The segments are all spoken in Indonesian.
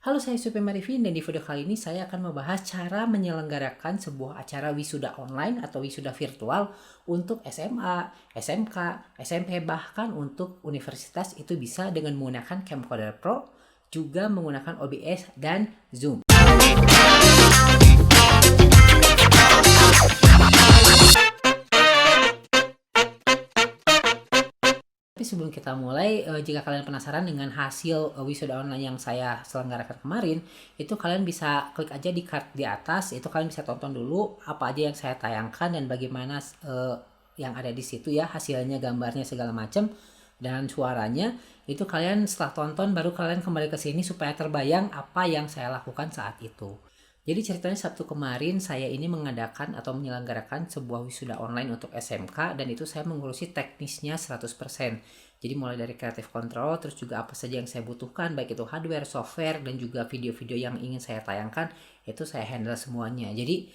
Halo, saya Supi Marifin dan di video kali ini saya akan membahas cara menyelenggarakan sebuah acara wisuda online atau wisuda virtual untuk SMA, SMK, SMP, bahkan untuk universitas itu bisa dengan menggunakan Camcorder Pro, juga menggunakan OBS dan Zoom. Tapi sebelum kita mulai, jika kalian penasaran dengan hasil wisuda online yang saya selenggarakan kemarin, itu kalian bisa klik aja di card di atas, itu kalian bisa tonton dulu apa aja yang saya tayangkan dan bagaimana yang ada di situ ya, hasilnya, gambarnya segala macam dan suaranya. Itu kalian setelah tonton baru kalian kembali ke sini supaya terbayang apa yang saya lakukan saat itu. Jadi ceritanya Sabtu kemarin saya ini mengadakan atau menyelenggarakan sebuah wisuda online untuk SMK dan itu saya mengurusi teknisnya 100%. Jadi mulai dari creative control, terus juga apa saja yang saya butuhkan, baik itu hardware, software, dan juga video-video yang ingin saya tayangkan, itu saya handle semuanya. Jadi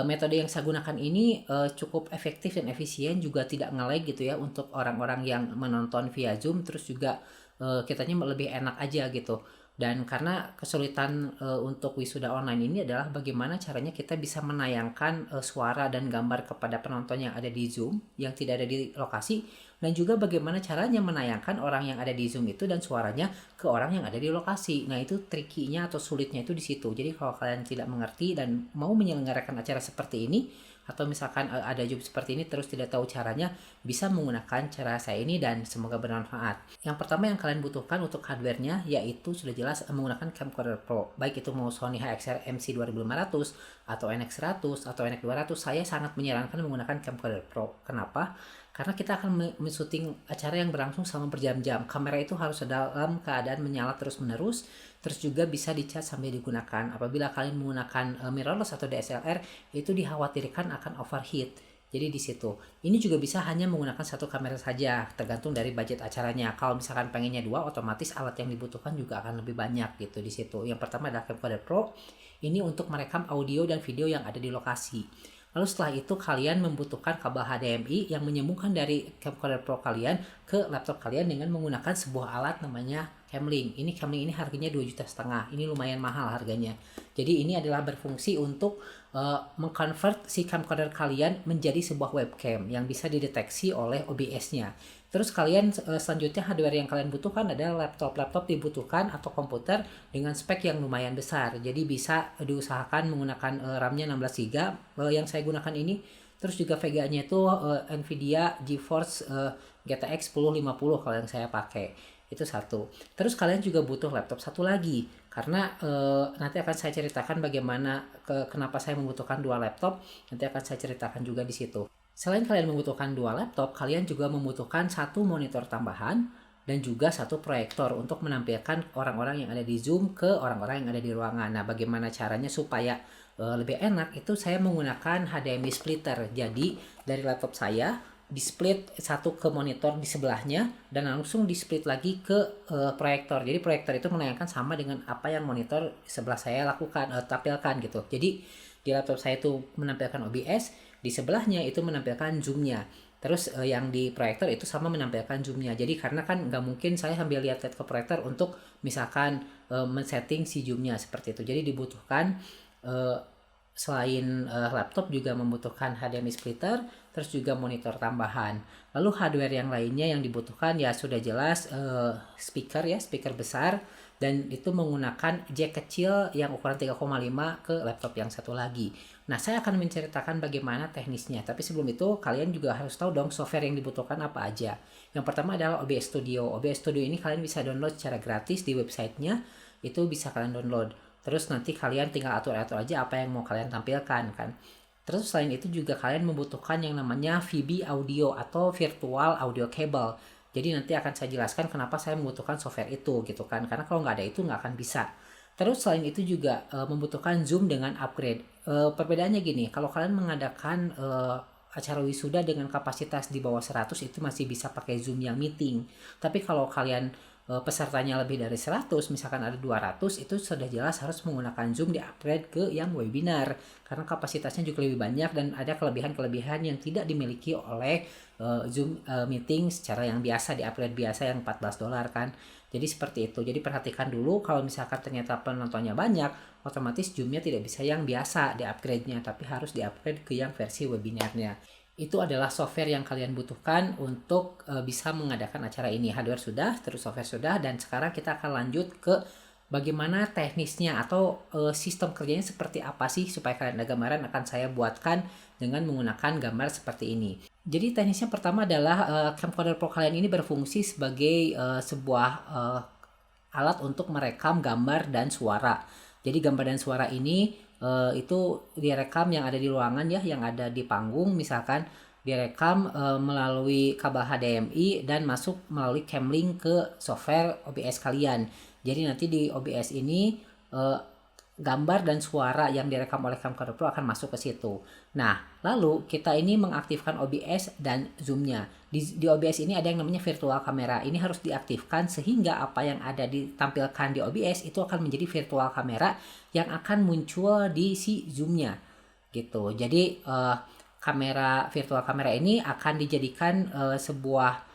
metode yang saya gunakan ini cukup efektif dan efisien, juga tidak nge-lag gitu ya untuk orang-orang yang menonton via Zoom, terus juga kitanya lebih enak aja gitu. Dan karena kesulitan untuk wisuda online ini adalah bagaimana caranya kita bisa menayangkan suara dan gambar kepada penonton yang ada di Zoom yang tidak ada di lokasi, dan juga bagaimana caranya menayangkan orang yang ada di Zoom itu dan suaranya ke orang yang ada di lokasi. Nah, itu trikinya atau sulitnya itu di situ. Jadi kalau kalian tidak mengerti dan mau menyelenggarakan acara seperti ini, atau misalkan ada job seperti ini terus tidak tahu caranya, bisa menggunakan cara saya ini dan semoga bermanfaat. Yang pertama yang kalian butuhkan untuk hardware-nya yaitu sudah jelas menggunakan Camcorder Pro. Baik itu mau Sony HXR MC2500 atau NX100 atau NX200, saya sangat menyarankan menggunakan Camcorder Pro. Kenapa? Karena kita akan men-shooting acara yang berlangsung selama berjam-jam. Kamera itu harus dalam keadaan menyala terus-menerus, terus juga bisa dicas sambil digunakan. Apabila kalian menggunakan mirrorless atau DSLR, itu dikhawatirkan akan overheat. Jadi di situ. Ini juga bisa hanya menggunakan satu kamera saja, tergantung dari budget acaranya. Kalau misalkan pengennya dua, otomatis alat yang dibutuhkan juga akan lebih banyak gitu di situ. Yang pertama adalah Camcorder Pro. Ini untuk merekam audio dan video yang ada di lokasi. Lalu setelah itu kalian membutuhkan kabel HDMI yang menyambungkan dari Camcorder Pro kalian ke laptop kalian dengan menggunakan sebuah alat namanya Camlink. Ini Camlink ini harganya 2,5 juta. Ini lumayan mahal harganya. Jadi ini adalah berfungsi untuk mengconvert si camcorder kalian menjadi sebuah webcam yang bisa dideteksi oleh OBS-nya. Terus kalian selanjutnya hardware yang kalian butuhkan adalah laptop dibutuhkan atau komputer dengan spek yang lumayan besar. Jadi bisa diusahakan menggunakan RAM-nya 16 GB yang saya gunakan ini. Terus juga VGA-nya itu Nvidia GeForce GTX 1050 kalau yang saya pakai. Itu satu. Terus kalian juga butuh laptop satu lagi karena nanti akan saya ceritakan bagaimana kenapa saya membutuhkan dua laptop. Nanti akan saya ceritakan juga di situ. Selain kalian membutuhkan dua laptop, kalian juga membutuhkan satu monitor tambahan dan juga satu proyektor untuk menampilkan orang-orang yang ada di Zoom ke orang-orang yang ada di ruangan. Nah, bagaimana caranya supaya lebih enak? Itu saya menggunakan HDMI splitter. Jadi, dari laptop saya di split satu ke monitor di sebelahnya dan langsung di split lagi ke proyektor. Jadi proyektor itu menayangkan sama dengan apa yang monitor sebelah saya lakukan tampilkan gitu. Jadi di laptop saya itu menampilkan OBS, di sebelahnya itu menampilkan zoomnya. Terus yang di proyektor itu sama menampilkan zoomnya. Jadi karena kan nggak mungkin saya sambil lihat-lihat ke proyektor untuk misalkan men-setting si zoomnya seperti itu. Jadi dibutuhkan selain laptop juga membutuhkan HDMI splitter, terus juga monitor tambahan. Lalu hardware yang lainnya yang dibutuhkan ya sudah jelas speaker ya, speaker besar, dan itu menggunakan jack kecil yang ukuran 3,5 ke laptop yang satu lagi. Nah, saya akan menceritakan bagaimana teknisnya, tapi sebelum itu kalian juga harus tahu dong software yang dibutuhkan apa aja. Yang pertama adalah OBS Studio. OBS Studio ini kalian bisa download secara gratis di websitenya, itu bisa kalian download. Terus nanti kalian tinggal atur-atur aja apa yang mau kalian tampilkan kan. Terus selain itu juga kalian membutuhkan yang namanya VB Audio atau Virtual Audio Cable. Jadi nanti akan saya jelaskan kenapa saya membutuhkan software itu gitu kan. Karena kalau nggak ada itu nggak akan bisa. Terus selain itu juga membutuhkan Zoom dengan upgrade. Perbedaannya gini, kalau kalian mengadakan acara wisuda dengan kapasitas di bawah 100 itu masih bisa pakai Zoom yang meeting. Tapi kalau kalian pesertanya lebih dari 100, misalkan ada 200, itu sudah jelas harus menggunakan Zoom di upgrade ke yang webinar karena kapasitasnya juga lebih banyak dan ada kelebihan-kelebihan yang tidak dimiliki oleh Zoom meeting secara yang biasa, di upgrade biasa yang $14 kan. Jadi seperti itu. Jadi perhatikan dulu, kalau misalkan ternyata penontonnya banyak, otomatis Zoom-nya tidak bisa yang biasa di upgrade-nya, tapi harus di upgrade ke yang versi webinarnya. Itu adalah software yang kalian butuhkan untuk bisa mengadakan acara ini. Hardware sudah, terus software sudah, dan sekarang kita akan lanjut ke bagaimana teknisnya atau sistem kerjanya seperti apa sih supaya kalian ada gambaran. Akan saya buatkan dengan menggunakan gambar seperti ini. Jadi teknisnya pertama adalah camcorder Pro kalian ini berfungsi sebagai sebuah alat untuk merekam gambar dan suara. Jadi gambar dan suara ini itu direkam yang ada di ruangan ya, yang ada di panggung misalkan, direkam melalui kabel HDMI dan masuk melalui camlink ke software OBS kalian. Jadi nanti di OBS ini gambar dan suara yang direkam oleh camcorder Pro akan masuk ke situ. Nah, lalu kita ini mengaktifkan OBS dan zoom-nya. Di OBS ini ada yang namanya virtual kamera. Ini harus diaktifkan sehingga apa yang ada ditampilkan di OBS itu akan menjadi virtual kamera yang akan muncul di si zoom-nya. Gitu. Jadi kamera virtual kamera ini akan dijadikan sebuah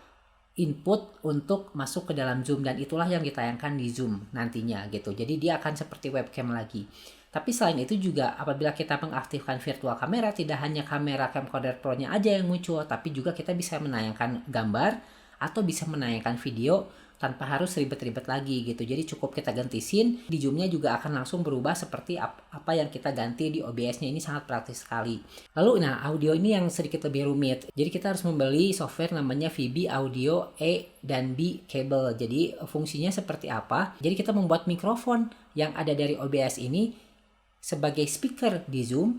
input untuk masuk ke dalam Zoom, dan itulah yang ditayangkan di Zoom nantinya gitu. Jadi dia akan seperti webcam lagi. Tapi selain itu juga apabila kita mengaktifkan virtual kamera, tidak hanya kamera camcorder Pro-nya aja yang muncul, tapi juga kita bisa menayangkan gambar atau bisa menayangkan video tanpa harus ribet-ribet lagi gitu. Jadi cukup kita ganti scene, di Zoom-nya juga akan langsung berubah seperti apa yang kita ganti di OBS-nya. Ini sangat praktis sekali. Lalu audio ini yang sedikit lebih rumit. Jadi kita harus membeli software namanya VB Audio E dan B Cable. Jadi fungsinya seperti apa? Jadi kita membuat mikrofon yang ada dari OBS ini sebagai speaker di Zoom,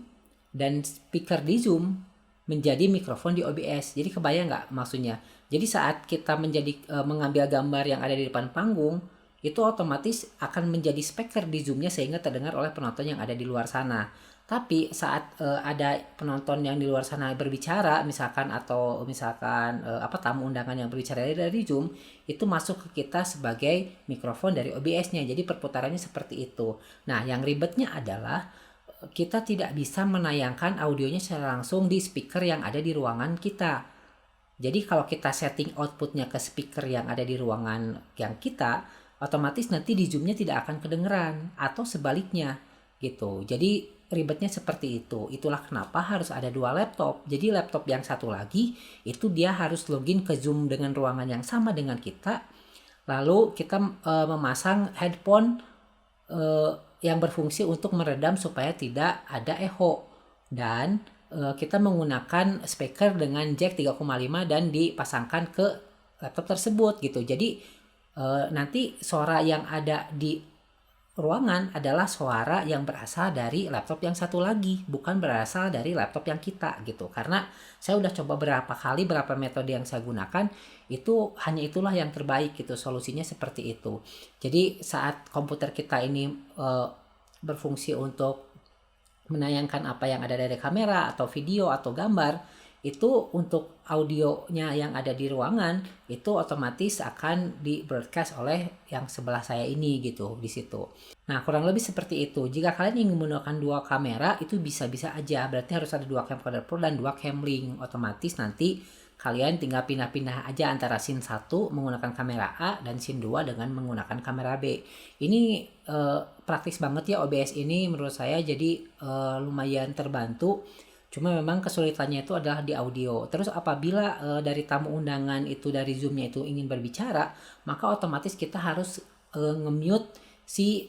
dan speaker di Zoom menjadi mikrofon di OBS. Jadi kebayang nggak maksudnya? Jadi saat kita mengambil gambar yang ada di depan panggung, itu otomatis akan menjadi speaker di Zoom-nya sehingga terdengar oleh penonton yang ada di luar sana. Tapi saat ada penonton yang di luar sana berbicara, misalkan tamu undangan yang berbicara dari Zoom, itu masuk ke kita sebagai mikrofon dari OBS-nya. Jadi perputarannya seperti itu. Nah, yang ribetnya adalah kita tidak bisa menayangkan audionya secara langsung di speaker yang ada di ruangan kita. Jadi kalau kita setting outputnya ke speaker yang ada di ruangan yang kita, otomatis nanti di Zoom-nya tidak akan kedengeran, atau sebaliknya gitu. Jadi ribetnya seperti itu. Itulah kenapa harus ada dua laptop. Jadi laptop yang satu lagi itu dia harus login ke Zoom dengan ruangan yang sama dengan kita. Lalu kita memasang headphone yang berfungsi untuk meredam supaya tidak ada echo, dan kita menggunakan speaker dengan jack 3,5 dan dipasangkan ke laptop tersebut gitu. Jadi nanti suara yang ada di ruangan adalah suara yang berasal dari laptop yang satu lagi, bukan berasal dari laptop yang kita gitu. Karena saya udah coba berapa metode yang saya gunakan, itu hanya itulah yang terbaik gitu, solusinya seperti itu. Jadi saat komputer kita ini berfungsi untuk menayangkan apa yang ada dari kamera atau video atau gambar, itu untuk audionya yang ada di ruangan itu otomatis akan di broadcast oleh yang sebelah saya ini gitu di situ. Nah, kurang lebih seperti itu. Jika kalian ingin menggunakan dua kamera itu bisa-bisa aja, berarti harus ada dua camcorder Pro dan dua camlink. Otomatis nanti kalian tinggal pindah-pindah aja antara scene 1 menggunakan kamera A dan scene 2 dengan menggunakan kamera B. Ini praktis banget ya OBS ini menurut saya, jadi lumayan terbantu. Cuma memang kesulitannya itu adalah di audio. Terus apabila dari tamu undangan itu dari Zoom-nya itu ingin berbicara, maka otomatis kita harus nge-mute si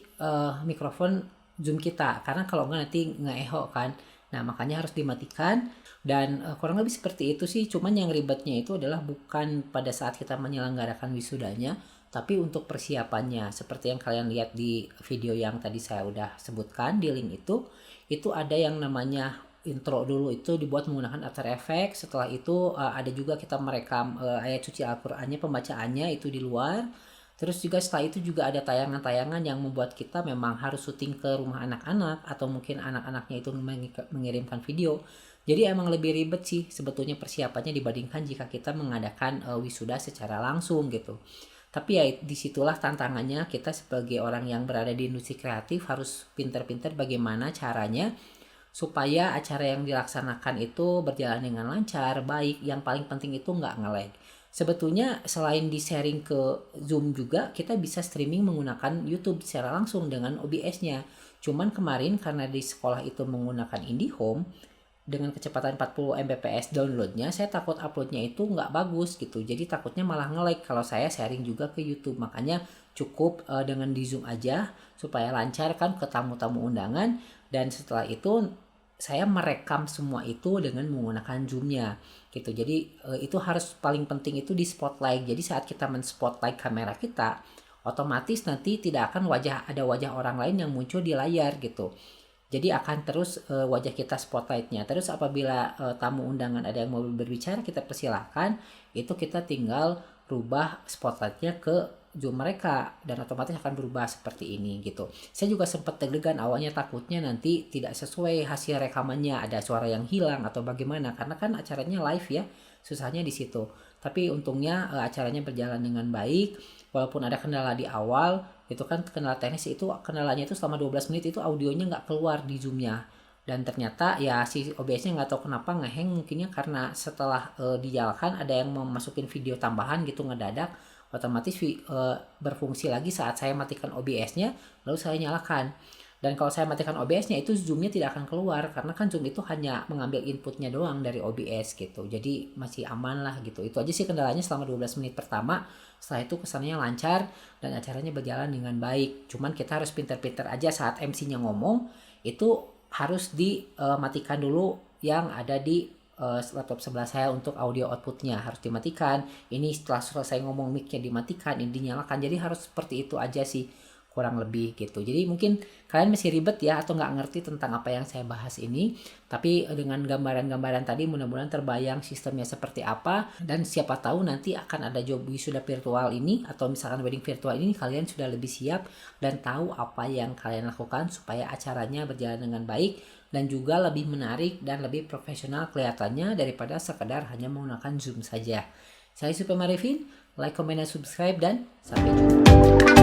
mikrofon Zoom kita. Karena kalau enggak nanti nge-echo kan. Nah, makanya harus dimatikan. Dan kurang lebih seperti itu sih. Cuman yang ribetnya itu adalah bukan pada saat kita menyelenggarakan wisudanya, tapi untuk persiapannya. Seperti yang kalian lihat di video yang tadi saya udah sebutkan di link itu ada yang namanya intro dulu, itu dibuat menggunakan After Effects. Setelah itu ada juga kita merekam ayat suci Al-Qur'annya, pembacaannya itu di luar. Terus juga setelah itu juga ada tayangan-tayangan yang membuat kita memang harus syuting ke rumah anak-anak, atau mungkin anak-anaknya itu mengirimkan video. Jadi emang lebih ribet sih sebetulnya persiapannya dibandingkan jika kita mengadakan wisuda secara langsung gitu. Tapi ya disitulah tantangannya, kita sebagai orang yang berada di industri kreatif harus pintar-pintar bagaimana caranya supaya acara yang dilaksanakan itu berjalan dengan lancar, baik. Yang paling penting itu nggak nge-lag. Sebetulnya selain di-sharing ke Zoom juga, kita bisa streaming menggunakan YouTube secara langsung dengan OBS-nya. Cuman kemarin karena di sekolah itu menggunakan IndiHome, dengan kecepatan 40 Mbps downloadnya, saya takut uploadnya itu nggak bagus gitu. Jadi takutnya malah nge-lag kalau saya sharing juga ke YouTube. Makanya cukup dengan di Zoom aja supaya lancar kan ke tamu-tamu undangan. Dan setelah itu saya merekam semua itu dengan menggunakan Zoom-nya gitu. Jadi itu harus paling penting itu di spotlight. Jadi saat kita men-spotlight kamera kita, otomatis nanti tidak akan ada wajah orang lain yang muncul di layar gitu. Jadi akan terus wajah kita spotlightnya. Terus apabila tamu undangan ada yang mau berbicara, kita persilahkan. Itu kita tinggal rubah spotlightnya ke Zoom mereka dan otomatis akan berubah seperti ini gitu. Saya juga sempat deg-degan awalnya, takutnya nanti tidak sesuai hasil rekamannya, ada suara yang hilang atau bagaimana, karena kan acaranya live ya, susahnya di situ. Tapi untungnya acaranya berjalan dengan baik, walaupun ada kendala di awal. Itu kan kendala teknis, itu kendalanya itu selama 12 menit itu audionya nggak keluar di Zoom-nya. Dan ternyata ya si OBS-nya nggak tahu kenapa ngeheng, mungkinnya karena setelah dijalankan ada yang memasukin video tambahan gitu ngedadak, otomatis berfungsi lagi saat saya matikan OBS-nya lalu saya nyalakan. Dan kalau saya matikan OBS-nya itu Zoom-nya tidak akan keluar karena kan Zoom itu hanya mengambil inputnya doang dari OBS gitu. Jadi masih aman lah gitu. Itu aja sih kendalanya selama 12 menit pertama. Setelah itu kesannya lancar dan acaranya berjalan dengan baik. Cuman kita harus pinter-pinter aja saat MC-nya ngomong itu harus dimatikan dulu yang ada di laptop sebelah saya untuk audio outputnya harus dimatikan. Ini setelah selesai ngomong mic-nya dimatikan, ini dinyalakan. Jadi harus seperti itu aja sih kurang lebih gitu. Jadi mungkin kalian masih ribet ya atau nggak ngerti tentang apa yang saya bahas ini, tapi dengan gambaran-gambaran tadi mudah-mudahan terbayang sistemnya seperti apa, dan siapa tahu nanti akan ada job wisuda virtual ini atau misalkan wedding virtual ini kalian sudah lebih siap dan tahu apa yang kalian lakukan supaya acaranya berjalan dengan baik dan juga lebih menarik dan lebih profesional kelihatannya daripada sekedar hanya menggunakan Zoom saja. Saya Supe Marifin, like, comment, dan subscribe, dan sampai jumpa.